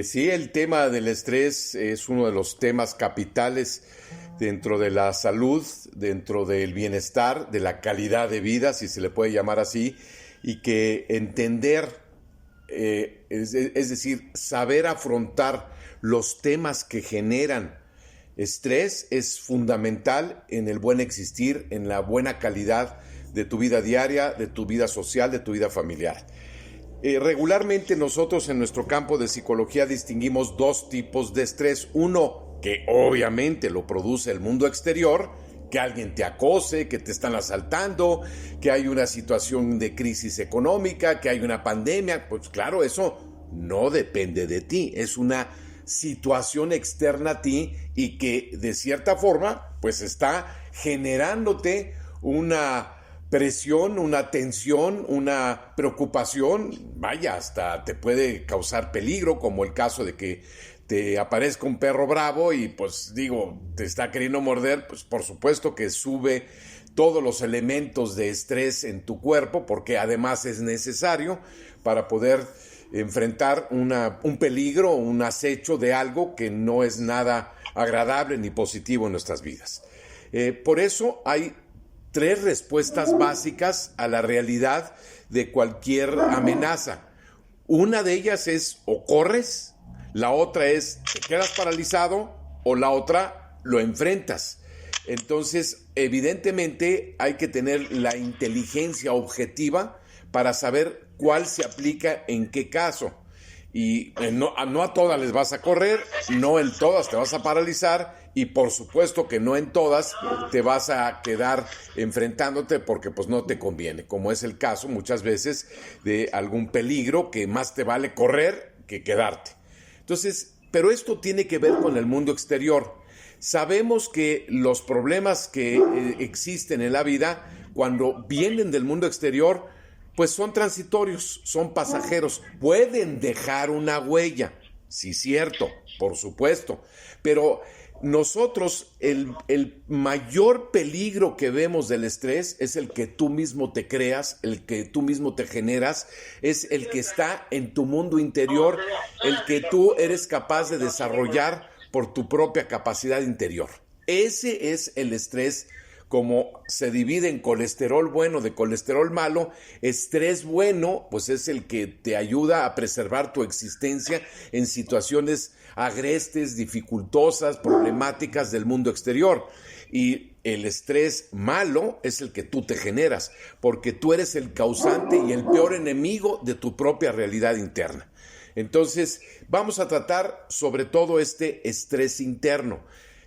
Sí, el tema del estrés es uno de los temas capitales dentro de la salud, dentro del bienestar, de la calidad de vida, si se le puede llamar así, y que entender, es decir, saber afrontar los temas que generan estrés es fundamental en el buen existir, en la buena calidad de tu vida diaria, de tu vida social, de tu vida familiar. Regularmente nosotros en nuestro campo de psicología distinguimos dos tipos de estrés. Uno que obviamente lo produce el mundo exterior, que alguien te acose, que te están asaltando, que hay una situación de crisis económica, que hay una pandemia. Pues claro, eso no depende de ti, es una situación externa a ti y que de cierta forma pues está generándote una presión, una tensión, una preocupación, vaya, hasta te puede causar peligro, como el caso de que te aparezca un perro bravo y pues digo, te está queriendo morder, pues por supuesto que sube todos los elementos de estrés en tu cuerpo, porque además es necesario para poder enfrentar un peligro, un acecho de algo que no es nada agradable ni positivo en nuestras vidas. Por eso hay tres respuestas básicas a la realidad de cualquier amenaza. Una de ellas es o corres, la otra es te quedas paralizado o la otra lo enfrentas. Entonces, evidentemente hay que tener la inteligencia objetiva para saber cuál se aplica en qué caso. Y no a todas les vas a correr, no en todas te vas a paralizar y por supuesto que no en todas te vas a quedar enfrentándote porque pues no te conviene, como es el caso muchas veces de algún peligro que más te vale correr que quedarte. Entonces, pero esto tiene que ver con el mundo exterior. Sabemos que los problemas que existen en la vida cuando vienen del mundo exterior pues son transitorios, son pasajeros, pueden dejar una huella, sí, cierto, por supuesto, pero nosotros el mayor peligro que vemos del estrés es el que tú mismo te creas, el que tú mismo te generas, es el que está en tu mundo interior, el que tú eres capaz de desarrollar por tu propia capacidad interior. Ese es el estrés. Como se divide en colesterol bueno de colesterol malo, estrés bueno pues es el que te ayuda a preservar tu existencia en situaciones agrestes, dificultosas, problemáticas del mundo exterior. Y el estrés malo es el que tú te generas, porque tú eres el causante y el peor enemigo de tu propia realidad interna. Entonces, vamos a tratar sobre todo este estrés interno,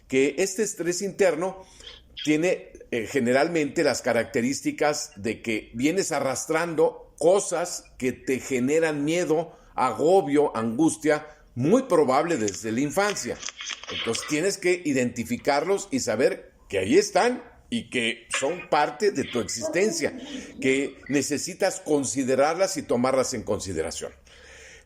que este estrés interno tiene generalmente las características de que vienes arrastrando cosas que te generan miedo, agobio, angustia, muy probable desde la infancia. Entonces tienes que identificarlos y saber que ahí están y que son parte de tu existencia, que necesitas considerarlas y tomarlas en consideración.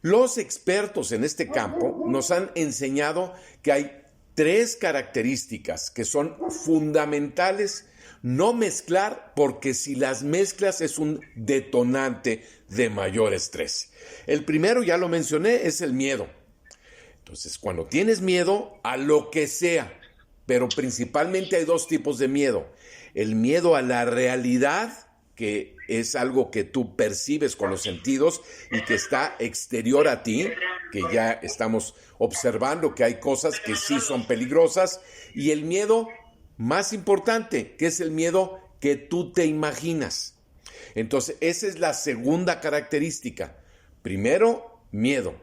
Los expertos en este campo nos han enseñado que hay tres características que son fundamentales no mezclar, porque si las mezclas es un detonante de mayor estrés. El primero, ya lo mencioné, es el miedo. Entonces, cuando tienes miedo a lo que sea, pero principalmente hay dos tipos de miedo. El miedo a la realidad, que es algo que tú percibes con los sentidos y que está exterior a ti, que ya estamos observando que hay cosas que sí son peligrosas, y el miedo más importante, que es el miedo que tú te imaginas. Entonces, esa es la segunda característica. Primero, miedo.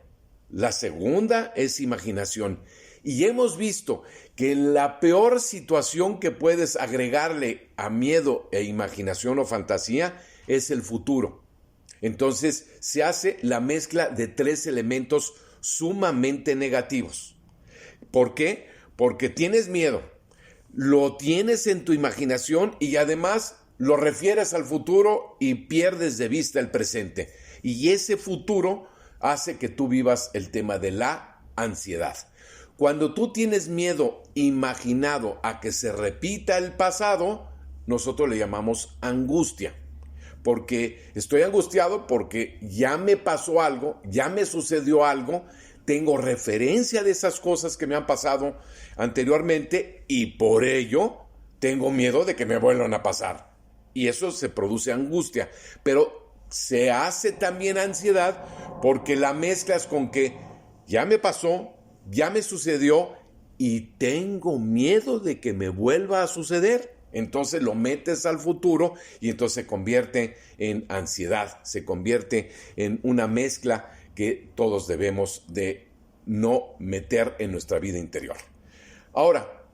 La segunda es imaginación. Y hemos visto que la peor situación que puedes agregarle a miedo e imaginación o fantasía es el futuro. Entonces se hace la mezcla de tres elementos sumamente negativos. ¿Por qué? Porque tienes miedo, lo tienes en tu imaginación y además lo refieres al futuro y pierdes de vista el presente. Y ese futuro hace que tú vivas el tema de la ansiedad. Cuando tú tienes miedo imaginado a que se repita el pasado, nosotros le llamamos angustia. Porque estoy angustiado porque ya me pasó algo, ya me sucedió algo tengo referencia de esas cosas que me han pasado anteriormente y por ello tengo miedo de que me vuelvan a pasar. Y eso se produce angustia, pero se hace también ansiedad porque la mezclas con que ya me pasó, ya me sucedió y tengo miedo de que me vuelva a suceder. Entonces lo metes al futuro y entonces se convierte en ansiedad, se convierte en una mezcla que todos debemos de no meter en nuestra vida interior. Ahora,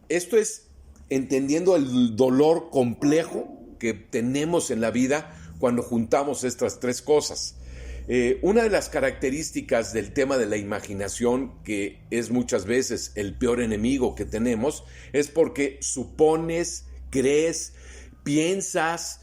esto es entendiendo el dolor complejo que tenemos en la vida cuando juntamos estas tres cosas. Una de las características del tema de la imaginación, que es muchas veces el peor enemigo que tenemos, es porque supones, crees, piensas,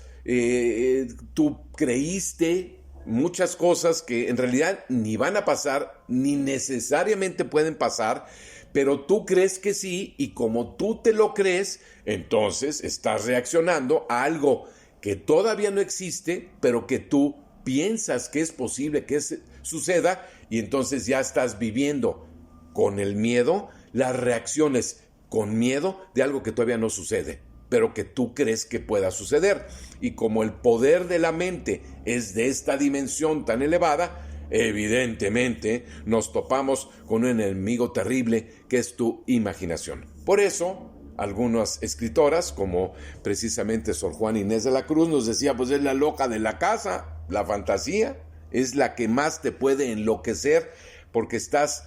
tú creíste muchas cosas que en realidad ni van a pasar, ni necesariamente pueden pasar, pero tú crees que sí, y como tú te lo crees, entonces estás reaccionando a algo que todavía no existe, pero que tú piensas que es posible que suceda, y entonces ya estás viviendo con el miedo, las reacciones con miedo de algo que todavía no sucede, pero que tú crees que pueda suceder. Y como el poder de la mente es de esta dimensión tan elevada, evidentemente nos topamos con un enemigo terrible que es tu imaginación. Por eso, algunas escritoras, como precisamente Sor Juana Inés de la Cruz, nos decía, pues es la loca de la casa. La fantasía es la que más te puede enloquecer porque estás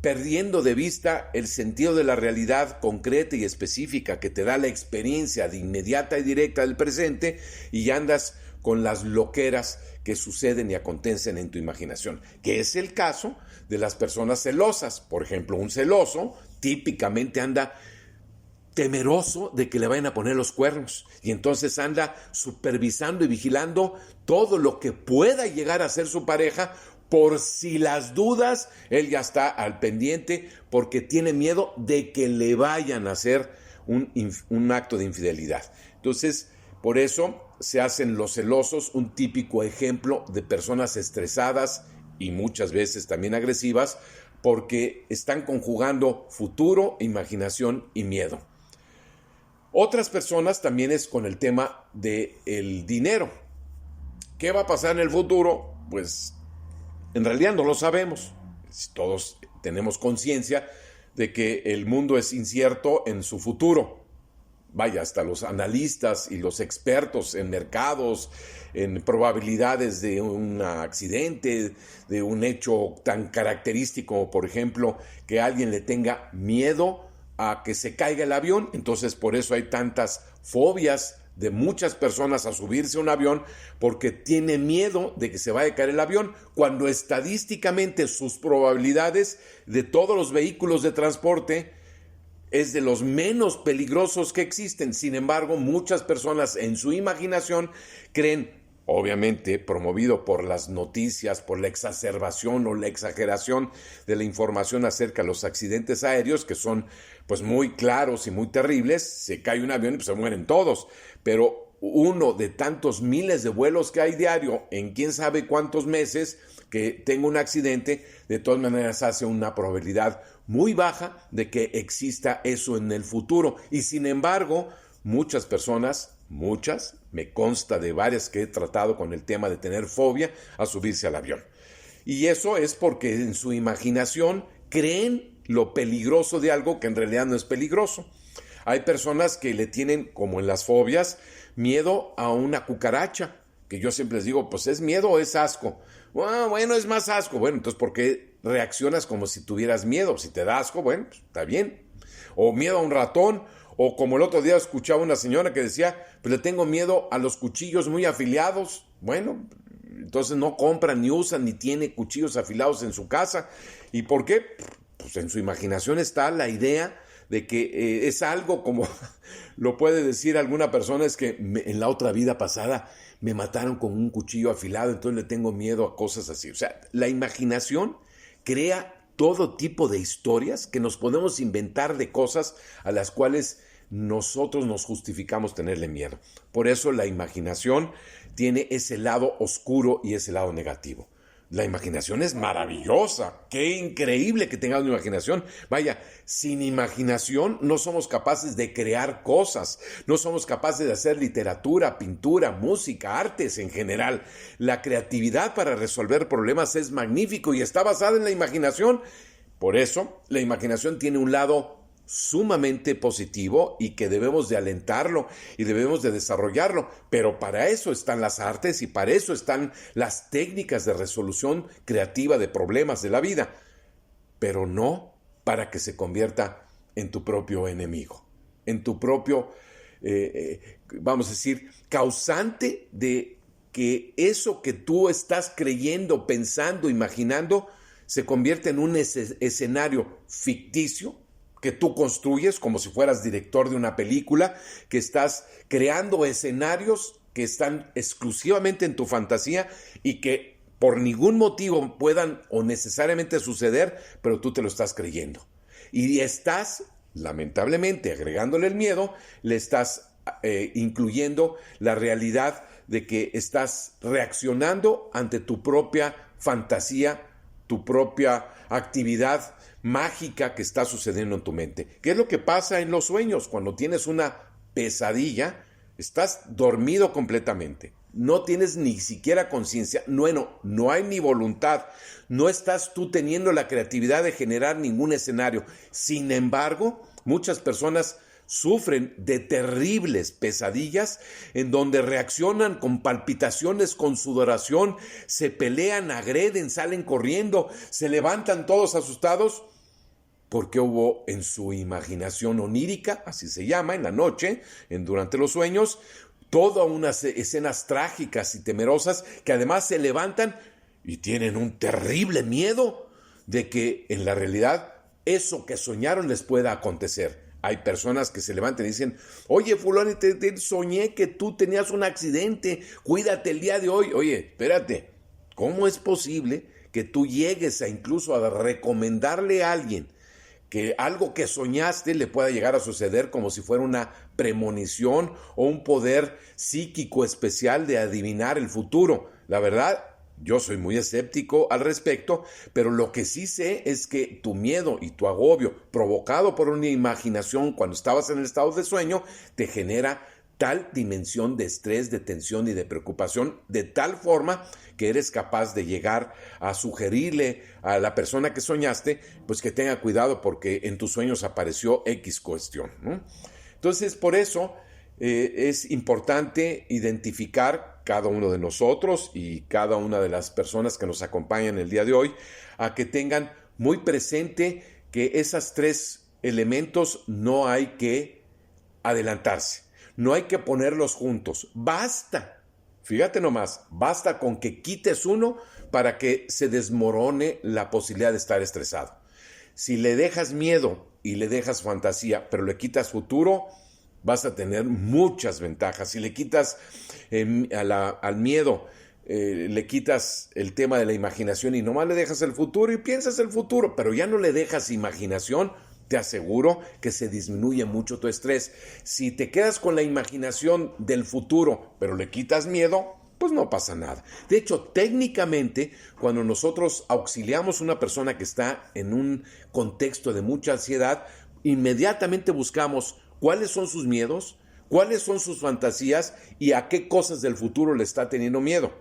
perdiendo de vista el sentido de la realidad concreta y específica que te da la experiencia de inmediata y directa del presente, y andas con las loqueras que suceden y acontecen en tu imaginación, que es el caso de las personas celosas. Por ejemplo, un celoso típicamente anda temeroso de que le vayan a poner los cuernos, y entonces anda supervisando y vigilando todo lo que pueda llegar a ser su pareja. Por si las dudas, él ya está al pendiente porque tiene miedo de que le vayan a hacer un acto de infidelidad. Entonces, por eso se hacen los celosos un típico ejemplo de personas estresadas y muchas veces también agresivas, porque están conjugando futuro, imaginación y miedo. Otras personas también es con el tema del dinero. ¿Qué va a pasar en el futuro? Pues en realidad no lo sabemos. Todos tenemos conciencia de que el mundo es incierto en su futuro. Vaya, hasta los analistas y los expertos en mercados, en probabilidades de un accidente, de un hecho tan característico, por ejemplo, que alguien le tenga miedo a que se caiga el avión. Entonces, por eso hay tantas fobias de muchas personas a subirse a un avión, porque tiene miedo de que se vaya a caer el avión, cuando estadísticamente sus probabilidades de todos los vehículos de transporte es de los menos peligrosos que existen. Sin embargo, muchas personas en su imaginación creen, obviamente promovido por las noticias, por la exacerbación o la exageración de la información acerca de los accidentes aéreos, que son pues muy claros y muy terribles. Se cae un avión y pues se mueren todos, pero uno de tantos miles de vuelos que hay diario en quién sabe cuántos meses que tenga un accidente, de todas maneras hace una probabilidad muy baja de que exista eso en el futuro. Y sin embargo, muchas personas, me consta de varias que he tratado con el tema de tener fobia a subirse al avión. Y eso es porque en su imaginación creen lo peligroso de algo que en realidad no es peligroso. Hay personas que le tienen, como en las fobias, miedo a una cucaracha, que yo siempre les digo, pues ¿es miedo o es asco? Bueno, es más asco. Bueno, entonces ¿por qué reaccionas como si tuvieras miedo? Si te da asco, bueno, pues, está bien. O miedo a un ratón, o como el otro día escuchaba una señora que decía, pues le tengo miedo a los cuchillos muy afilados. Bueno, entonces no compra, ni usa, ni tiene cuchillos afilados en su casa. ¿Y por qué? Pues en su imaginación está la idea de que es algo como lo puede decir alguna persona, es que en la otra vida pasada me mataron con un cuchillo afilado, entonces le tengo miedo a cosas así. O sea, la imaginación crea todo tipo de historias que nos podemos inventar de cosas a las cuales nosotros nos justificamos tenerle miedo. Por eso la imaginación tiene ese lado oscuro y ese lado negativo. La imaginación es maravillosa. Qué increíble que tengas una imaginación. Vaya, sin imaginación no somos capaces de crear cosas. No somos capaces de hacer literatura, pintura, música, artes en general. La creatividad para resolver problemas es magnífico y está basada en la imaginación. Por eso, la imaginación tiene un lado sumamente positivo y que debemos de alentarlo y debemos de desarrollarlo, pero para eso están las artes y para eso están las técnicas de resolución creativa de problemas de la vida, pero no para que se convierta en tu propio enemigo, en tu propio, vamos a decir, causante de que eso que tú estás creyendo, pensando, imaginando, se convierte en un escenario ficticio que tú construyes como si fueras director de una película, que estás creando escenarios que están exclusivamente en tu fantasía y que por ningún motivo puedan o necesariamente suceder, pero tú te lo estás creyendo. Y estás, lamentablemente, agregándole el miedo, le estás incluyendo la realidad de que estás reaccionando ante tu propia fantasía, tu propia actividad mágica que está sucediendo en tu mente. ¿Qué es lo que pasa en los sueños? Cuando tienes una pesadilla, estás dormido completamente. No tienes ni siquiera conciencia. Bueno, no hay ni voluntad. No estás tú teniendo la creatividad de generar ningún escenario. Sin embargo, muchas personas sufren de terribles pesadillas en donde reaccionan con palpitaciones, con sudoración, se pelean, agreden, salen corriendo, se levantan todos asustados porque hubo en su imaginación onírica, así se llama, en la noche, durante los sueños, todas unas escenas trágicas y temerosas que además se levantan y tienen un terrible miedo de que en la realidad eso que soñaron les pueda acontecer. Hay personas que se levantan y dicen, oye, fulano, soñé que tú tenías un accidente, cuídate el día de hoy. Oye, espérate, ¿cómo es posible que tú llegues a incluso a recomendarle a alguien que algo que soñaste le pueda llegar a suceder como si fuera una premonición o un poder psíquico especial de adivinar el futuro? La verdad, yo soy muy escéptico al respecto, pero lo que sí sé es que tu miedo y tu agobio provocado por una imaginación cuando estabas en el estado de sueño te genera tal dimensión de estrés, de tensión y de preocupación, de tal forma que eres capaz de llegar a sugerirle a la persona que soñaste, pues que tenga cuidado porque en tus sueños apareció X cuestión, ¿no? Entonces, por eso es importante identificar cada uno de nosotros y cada una de las personas que nos acompañan el día de hoy, a que tengan muy presente que esos tres elementos no hay que adelantarse. No hay que ponerlos juntos. Basta, fíjate nomás, basta con que quites uno para que se desmorone la posibilidad de estar estresado. Si le dejas miedo y le dejas fantasía, pero le quitas futuro, vas a tener muchas ventajas. Si le quitas al miedo, le quitas el tema de la imaginación y nomás le dejas el futuro y piensas el futuro, pero ya no le dejas imaginación, te aseguro que se disminuye mucho tu estrés. Si te quedas con la imaginación del futuro, pero le quitas miedo, pues no pasa nada. De hecho, técnicamente, cuando nosotros auxiliamos a una persona que está en un contexto de mucha ansiedad, inmediatamente buscamos cuáles son sus miedos, cuáles son sus fantasías y a qué cosas del futuro le está teniendo miedo,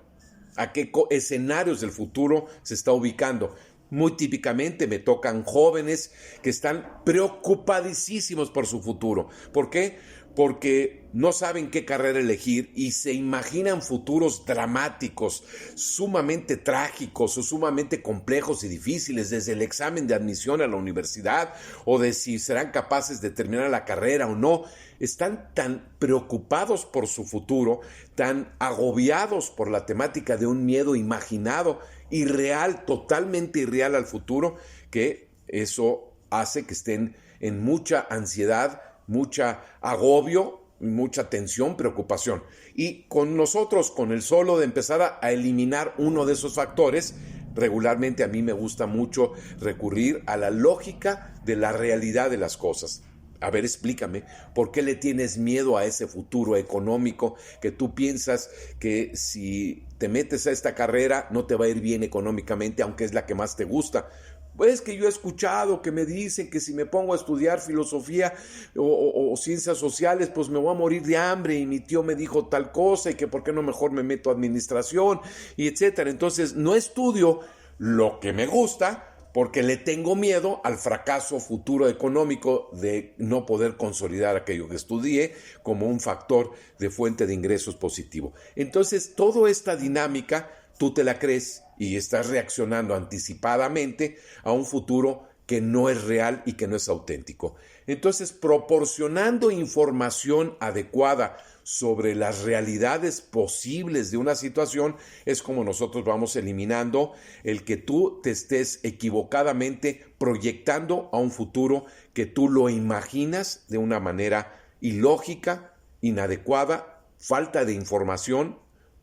a qué escenarios del futuro se está ubicando. Muy típicamente me tocan jóvenes que están preocupadísimos por su futuro. ¿Por qué? Porque no saben qué carrera elegir y se imaginan futuros dramáticos, sumamente trágicos o sumamente complejos y difíciles, desde el examen de admisión a la universidad o de si serán capaces de terminar la carrera o no. Están tan preocupados por su futuro, tan agobiados por la temática de un miedo imaginado, irreal, totalmente irreal al futuro, que eso hace que estén en mucha ansiedad, mucha agobio, mucha tensión, preocupación. Y con nosotros, con el solo de empezar a eliminar uno de esos factores, regularmente a mí me gusta mucho recurrir a la lógica de la realidad de las cosas. A ver, explícame, ¿por qué le tienes miedo a ese futuro económico que tú piensas que si te metes a esta carrera no te va a ir bien económicamente, aunque es la que más te gusta? Pues que yo he escuchado que me dicen que si me pongo a estudiar filosofía o ciencias sociales, pues me voy a morir de hambre y mi tío me dijo tal cosa y que por qué no mejor me meto a administración y etcétera. Entonces no estudio lo que me gusta porque le tengo miedo al fracaso futuro económico de no poder consolidar aquello que estudié como un factor de fuente de ingresos positivo. Entonces toda esta dinámica tú te la crees y estás reaccionando anticipadamente a un futuro que no es real y que no es auténtico. Entonces, proporcionando información adecuada sobre las realidades posibles de una situación es como nosotros vamos eliminando el que tú te estés equivocadamente proyectando a un futuro que tú lo imaginas de una manera ilógica, inadecuada, falta de información,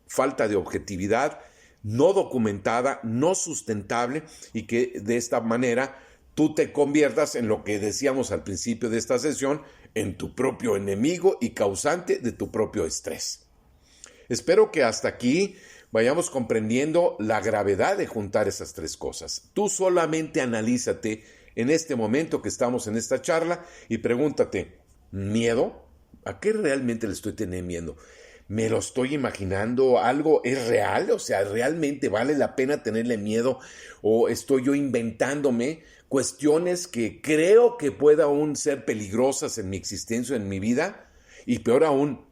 falta de objetividad, no documentada, no sustentable, y que de esta manera tú te conviertas en lo que decíamos al principio de esta sesión, en tu propio enemigo y causante de tu propio estrés. Espero que hasta aquí vayamos comprendiendo la gravedad de juntar esas tres cosas. Tú solamente analízate en este momento que estamos en esta charla y pregúntate, ¿miedo? ¿A qué realmente le estoy teniendo miedo? ¿Me lo estoy imaginando? ¿Algo es real? O sea, ¿realmente vale la pena tenerle miedo? ¿O estoy yo inventándome cuestiones que creo que pueda aún ser peligrosas en mi existencia, en mi vida? Y peor aún,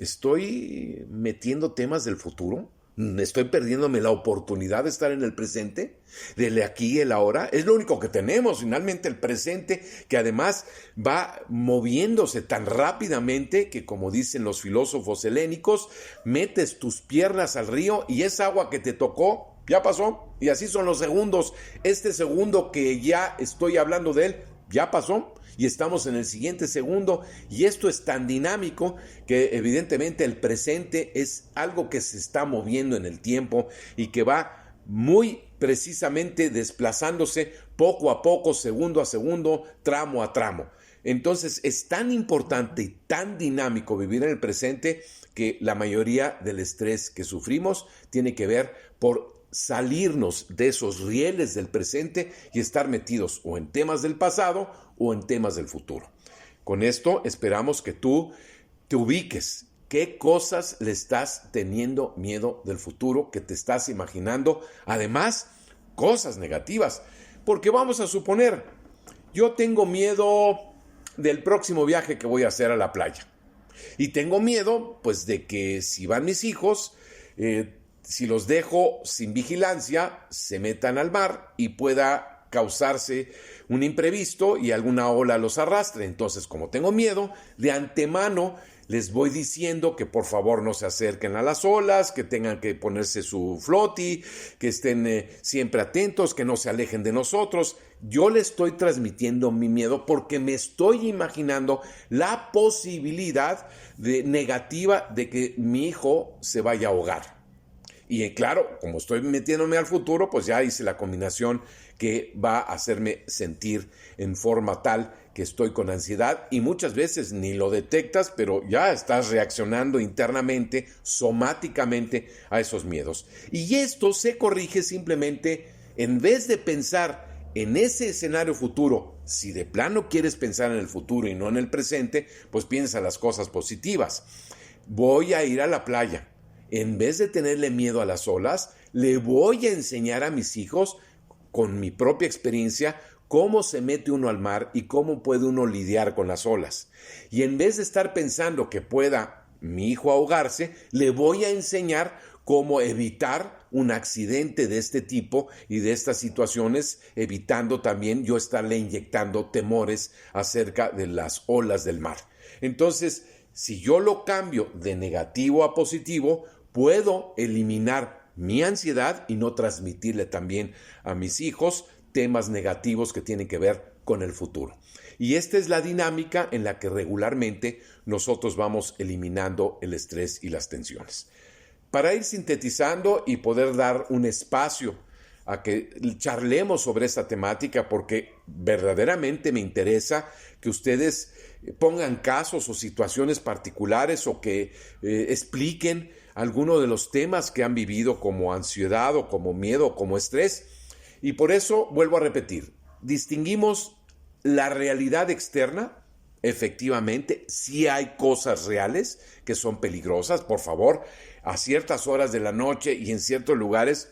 ¿estoy metiendo temas del futuro? ¿Estoy perdiéndome la oportunidad de estar en el presente? ¿Del aquí y el ahora? Es lo único que tenemos, finalmente, el presente, que además va moviéndose tan rápidamente que, como dicen los filósofos helénicos, metes tus piernas al río y esa agua que te tocó ya pasó. Y así son los segundos. Este segundo que ya estoy hablando de él, ya pasó. Y estamos en el siguiente segundo, y esto es tan dinámico que evidentemente el presente es algo que se está moviendo en el tiempo y que va muy precisamente desplazándose poco a poco, segundo a segundo, tramo a tramo. Entonces es tan importante y tan dinámico vivir en el presente que la mayoría del estrés que sufrimos tiene que ver por salirnos de esos rieles del presente y estar metidos o en temas del pasado o en temas del futuro. Con esto esperamos que tú te ubiques. ¿Qué cosas le estás teniendo miedo del futuro que te estás imaginando? Además, cosas negativas. Porque vamos a suponer, yo tengo miedo del próximo viaje que voy a hacer a la playa. Y tengo miedo, pues, de que si van mis hijos, si los dejo sin vigilancia, se metan al mar y pueda causarse un imprevisto y alguna ola los arrastre. Entonces, como tengo miedo, de antemano les voy diciendo que por favor no se acerquen a las olas, que tengan que ponerse su floti, que estén siempre atentos, que no se alejen de nosotros. Yo les estoy transmitiendo mi miedo porque me estoy imaginando la posibilidad negativa de que mi hijo se vaya a ahogar. Y claro, como estoy metiéndome al futuro, pues ya hice la combinación que va a hacerme sentir en forma tal que estoy con ansiedad y muchas veces ni lo detectas, pero ya estás reaccionando internamente, somáticamente a esos miedos. Y esto se corrige simplemente en vez de pensar en ese escenario futuro. Si de plano quieres pensar en el futuro y no en el presente, pues piensa las cosas positivas. Voy a ir a la playa. En vez de tenerle miedo a las olas, le voy a enseñar a mis hijos, con mi propia experiencia, cómo se mete uno al mar y cómo puede uno lidiar con las olas. Y en vez de estar pensando que pueda mi hijo ahogarse, le voy a enseñar cómo evitar un accidente de este tipo y de estas situaciones, evitando también yo estarle inyectando temores acerca de las olas del mar. Entonces, si yo lo cambio de negativo a positivo, puedo eliminar mi ansiedad y no transmitirle también a mis hijos temas negativos que tienen que ver con el futuro. Y esta es la dinámica en la que regularmente nosotros vamos eliminando el estrés y las tensiones. Para ir sintetizando y poder dar un espacio a que charlemos sobre esta temática porque verdaderamente me interesa que ustedes pongan casos o situaciones particulares o que expliquen alguno de los temas que han vivido como ansiedad o como miedo o como estrés. Y por eso vuelvo a repetir, distinguimos la realidad externa. Efectivamente, sí hay cosas reales que son peligrosas. Por favor, a ciertas horas de la noche y en ciertos lugares,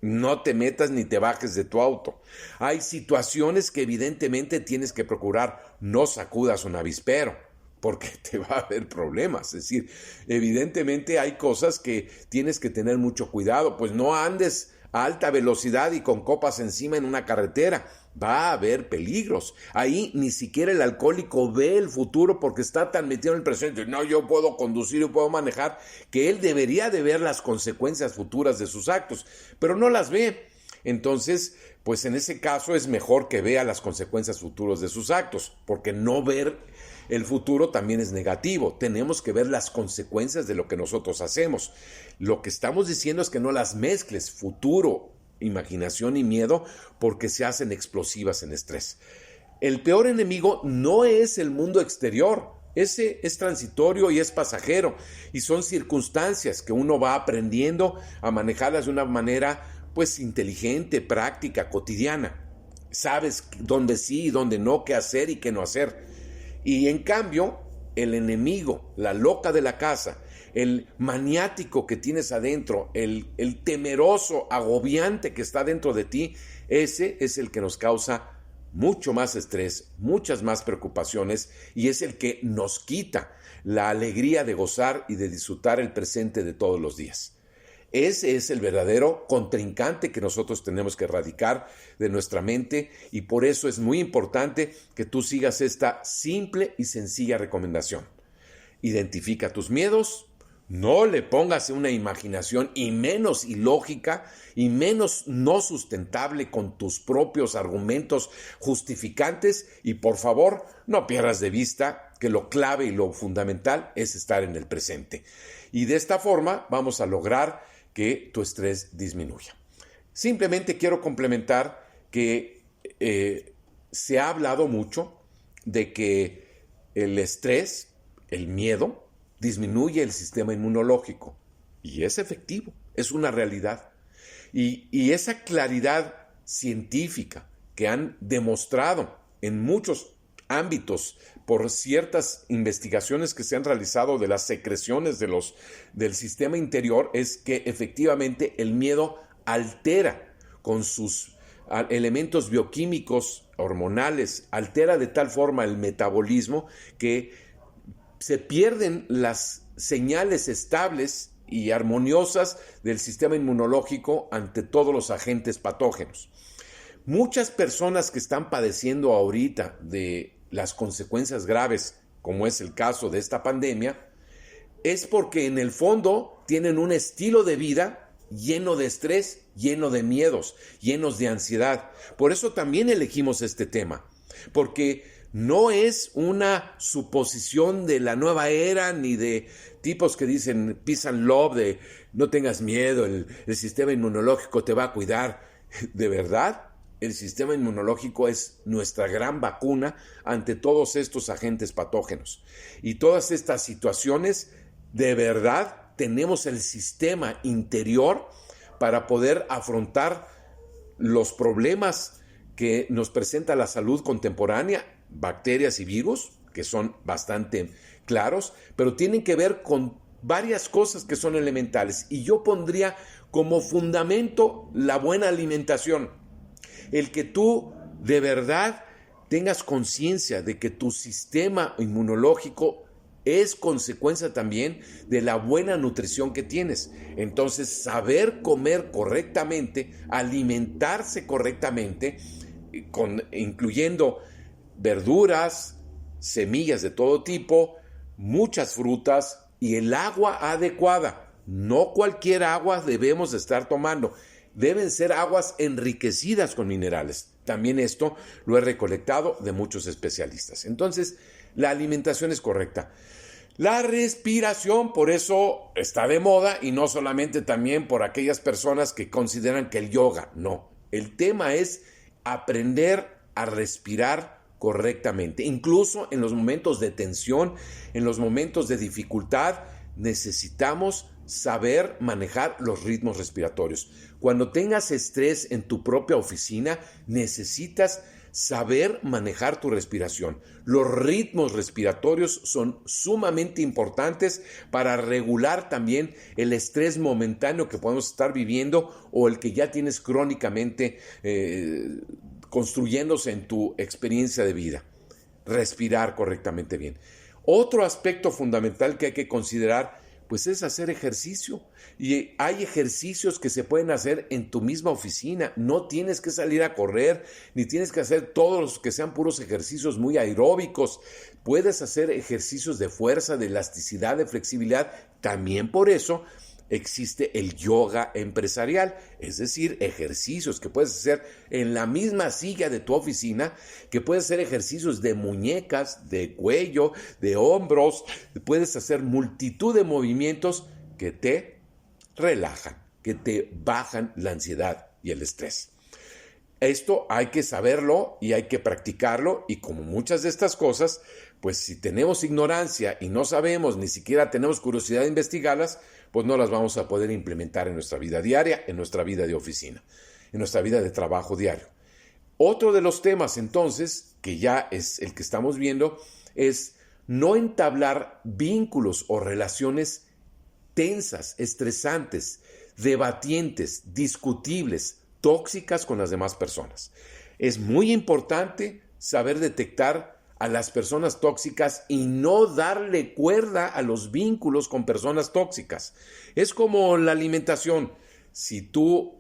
no te metas ni te bajes de tu auto. Hay situaciones que evidentemente tienes que procurar. No sacudas un avispero, porque te va a haber problemas. Es decir, evidentemente hay cosas que tienes que tener mucho cuidado. Pues no andes a alta velocidad y con copas encima en una carretera. Va a haber peligros. Ahí ni siquiera el alcohólico ve el futuro porque está tan metido en el presente. No, yo puedo conducir, yo puedo manejar, que él debería de ver las consecuencias futuras de sus actos, pero no las ve. Entonces, pues en ese caso es mejor que vea las consecuencias futuras de sus actos, porque no ver el futuro también es negativo. Tenemos que ver las consecuencias de lo que nosotros hacemos. Lo que estamos diciendo es que no las mezcles, futuro, imaginación y miedo, porque se hacen explosivas en estrés. El peor enemigo no es el mundo exterior. Ese es transitorio y es pasajero, y son circunstancias que uno va aprendiendo a manejarlas de una manera pues inteligente, práctica, cotidiana. Sabes dónde sí y dónde no, qué hacer y qué no hacer. Y en cambio, el enemigo, la loca de la casa, el maniático que tienes adentro, el temeroso, agobiante que está dentro de ti, ese es el que nos causa mucho más estrés, muchas más preocupaciones, y es el que nos quita la alegría de gozar y de disfrutar el presente de todos los días. Ese es el verdadero contrincante que nosotros tenemos que erradicar de nuestra mente, y por eso es muy importante que tú sigas esta simple y sencilla recomendación. Identifica tus miedos, no le pongas una imaginación y menos ilógica y menos no sustentable con tus propios argumentos justificantes, y por favor no pierdas de vista que lo clave y lo fundamental es estar en el presente. Y de esta forma vamos a lograr que tu estrés disminuya. Simplemente quiero complementar que se ha hablado mucho de que el estrés, el miedo, disminuye el sistema inmunológico. Y es efectivo, es una realidad. Y esa claridad científica que han demostrado en muchos ámbitos por ciertas investigaciones que se han realizado de las secreciones del sistema interior, es que efectivamente el miedo altera con sus elementos bioquímicos, hormonales, altera de tal forma el metabolismo que se pierden las señales estables y armoniosas del sistema inmunológico ante todos los agentes patógenos. Muchas personas que están padeciendo ahorita de las consecuencias graves, como es el caso de esta pandemia, es porque en el fondo tienen un estilo de vida lleno de estrés, lleno de miedos, llenos de ansiedad. Por eso también elegimos este tema, porque no es una suposición de la nueva era ni de tipos que dicen peace and love, de no tengas miedo, el sistema inmunológico te va a cuidar. De verdad, el sistema inmunológico es nuestra gran vacuna ante todos estos agentes patógenos. Y todas estas situaciones, de verdad, tenemos el sistema interior para poder afrontar los problemas que nos presenta la salud contemporánea, bacterias y virus, que son bastante claros, pero tienen que ver con varias cosas que son elementales. Y yo pondría como fundamento la buena alimentación. El que tú de verdad tengas conciencia de que tu sistema inmunológico es consecuencia también de la buena nutrición que tienes. Entonces, saber comer correctamente, alimentarse correctamente, incluyendo verduras, semillas de todo tipo, muchas frutas y el agua adecuada. No cualquier agua debemos estar tomando. Deben ser aguas enriquecidas con minerales. También esto lo he recolectado de muchos especialistas. Entonces, la alimentación es correcta. La respiración, por eso está de moda y no solamente también por aquellas personas que consideran que el yoga, no. El tema es aprender a respirar correctamente. Incluso en los momentos de tensión, en los momentos de dificultad, necesitamos saber manejar los ritmos respiratorios. Cuando tengas estrés en tu propia oficina, necesitas saber manejar tu respiración. Los ritmos respiratorios son sumamente importantes para regular también el estrés momentáneo que podemos estar viviendo o el que ya tienes crónicamente construyéndose en tu experiencia de vida. Respirar correctamente bien. Otro aspecto fundamental que hay que considerar pues es hacer ejercicio. Y hay ejercicios que se pueden hacer en tu misma oficina. No tienes que salir a correr, ni tienes que hacer todos los que sean puros ejercicios muy aeróbicos. Puedes hacer ejercicios de fuerza, de elasticidad, de flexibilidad. También por eso existe el yoga empresarial, es decir, ejercicios que puedes hacer en la misma silla de tu oficina, que puedes hacer ejercicios de muñecas, de cuello, de hombros, puedes hacer multitud de movimientos que te relajan, que te bajan la ansiedad y el estrés. Esto hay que saberlo y hay que practicarlo, y como muchas de estas cosas, pues si tenemos ignorancia y no sabemos, ni siquiera tenemos curiosidad de investigarlas, pues no las vamos a poder implementar en nuestra vida diaria, en nuestra vida de oficina, en nuestra vida de trabajo diario. Otro de los temas entonces, que ya es el que estamos viendo, es no entablar vínculos o relaciones tensas, estresantes, debatientes, discutibles, tóxicas con las demás personas. Es muy importante saber detectar a las personas tóxicas y no darle cuerda a los vínculos con personas tóxicas. Es como la alimentación. Si tú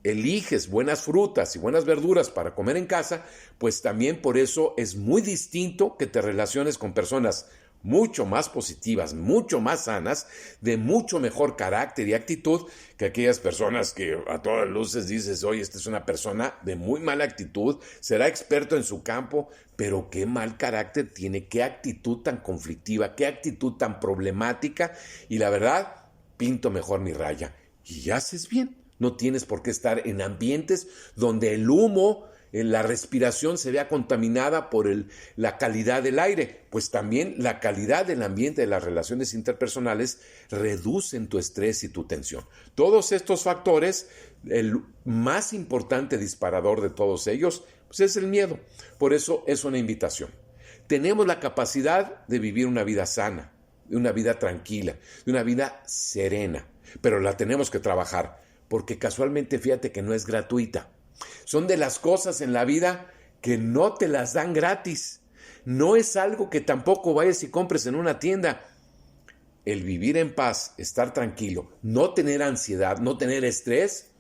eliges buenas frutas y buenas verduras para comer en casa, pues también por eso es muy distinto que te relaciones con personas mucho más positivas, mucho más sanas, de mucho mejor carácter y actitud que aquellas personas que a todas luces dices, oye, esta es una persona de muy mala actitud, será experto en su campo, pero qué mal carácter tiene, qué actitud tan conflictiva, qué actitud tan problemática, y la verdad, pinto mejor mi raya. Y haces bien, no tienes por qué estar en ambientes donde el humo, la respiración se vea contaminada por la calidad del aire, pues también la calidad del ambiente de las relaciones interpersonales reducen tu estrés y tu tensión. Todos estos factores, el más importante disparador de todos ellos, pues es el miedo. Por eso es una invitación. Tenemos la capacidad de vivir una vida sana, de una vida tranquila, de una vida serena, pero la tenemos que trabajar, porque casualmente fíjate que no es gratuita. Son de las cosas en la vida que no te las dan gratis. No es algo que tampoco vayas y compres en una tienda. El vivir en paz, estar tranquilo, no tener ansiedad, no tener estrés,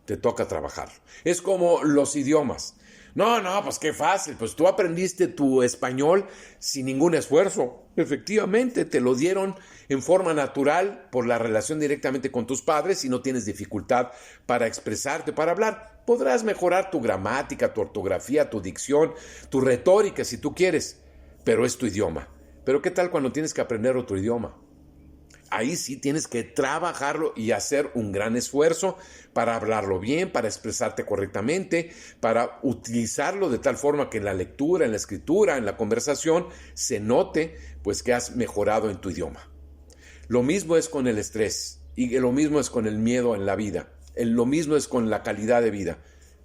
te toca trabajarlo. Es como los idiomas. No, pues qué fácil, pues tú aprendiste tu español sin ningún esfuerzo. Efectivamente, te lo dieron en forma natural por la relación directamente con tus padres y no tienes dificultad para expresarte, para hablar. Podrás mejorar tu gramática, tu ortografía, tu dicción, tu retórica si tú quieres, pero es tu idioma. Pero ¿qué tal cuando tienes que aprender otro idioma? Ahí sí tienes que trabajarlo y hacer un gran esfuerzo para hablarlo bien, para expresarte correctamente, para utilizarlo de tal forma que en la lectura, en la escritura, en la conversación se note pues que has mejorado en tu idioma. Lo mismo es con el estrés y lo mismo es con el miedo en la vida. Lo mismo es con la calidad de vida.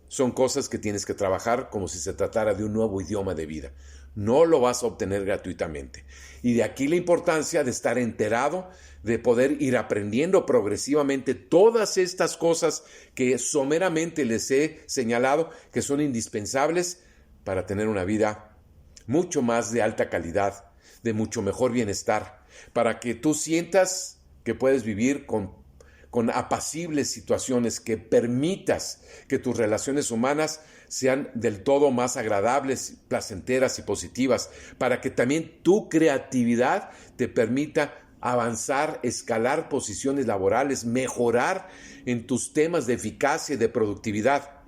Son cosas que tienes que trabajar como si se tratara de un nuevo idioma de vida. No lo vas a obtener gratuitamente. Y de aquí la importancia de estar enterado, de poder ir aprendiendo progresivamente todas estas cosas que someramente les he señalado que son indispensables para tener una vida mucho más de alta calidad, de mucho mejor bienestar, para que tú sientas que puedes vivir con apacibles situaciones, que permitas que tus relaciones humanas sean del todo más agradables, placenteras y positivas, para que también tu creatividad te permita avanzar, escalar posiciones laborales, mejorar en tus temas de eficacia y de productividad.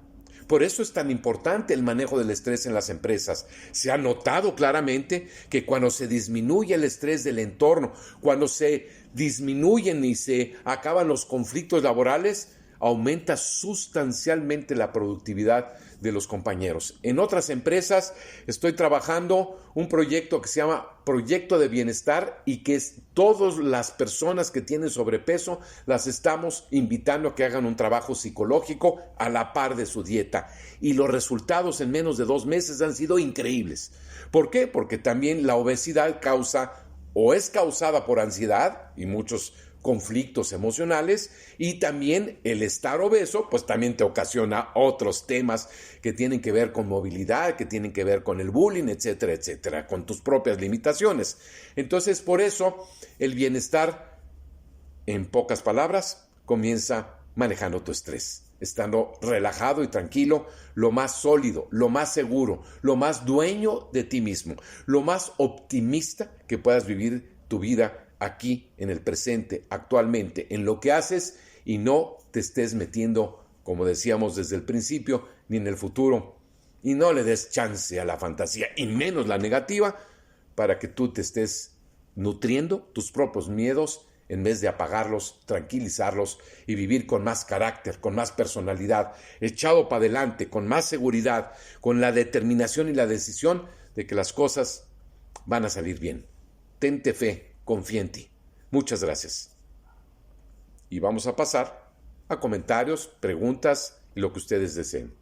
Por eso es tan importante el manejo del estrés en las empresas. Se ha notado claramente que cuando se disminuye el estrés del entorno, cuando se disminuyen y se acaban los conflictos laborales, aumenta sustancialmente la productividad de los compañeros. En otras empresas estoy trabajando un proyecto que se llama Proyecto de Bienestar y que todas las personas que tienen sobrepeso las estamos invitando a que hagan un trabajo psicológico a la par de su dieta. Y los resultados en menos de 2 meses han sido increíbles. ¿Por qué? Porque también la obesidad causa o es causada por ansiedad y muchos conflictos emocionales, y también el estar obeso pues también te ocasiona otros temas que tienen que ver con movilidad, que tienen que ver con el bullying, etcétera, etcétera, con tus propias limitaciones. Entonces, por eso el bienestar, en pocas palabras, comienza manejando tu estrés, estando relajado y tranquilo, lo más sólido, lo más seguro, lo más dueño de ti mismo, lo más optimista que puedas vivir tu vida aquí en el presente, actualmente, en lo que haces, y no te estés metiendo, como decíamos desde el principio, ni en el futuro, y no le des chance a la fantasía, y menos la negativa, para que tú te estés nutriendo tus propios miedos en vez de apagarlos, tranquilizarlos y vivir con más carácter, con más personalidad, echado para adelante, con más seguridad, con la determinación y la decisión de que las cosas van a salir bien. Tente fe. Confía en ti. Muchas gracias. Y vamos a pasar a comentarios, preguntas y lo que ustedes deseen.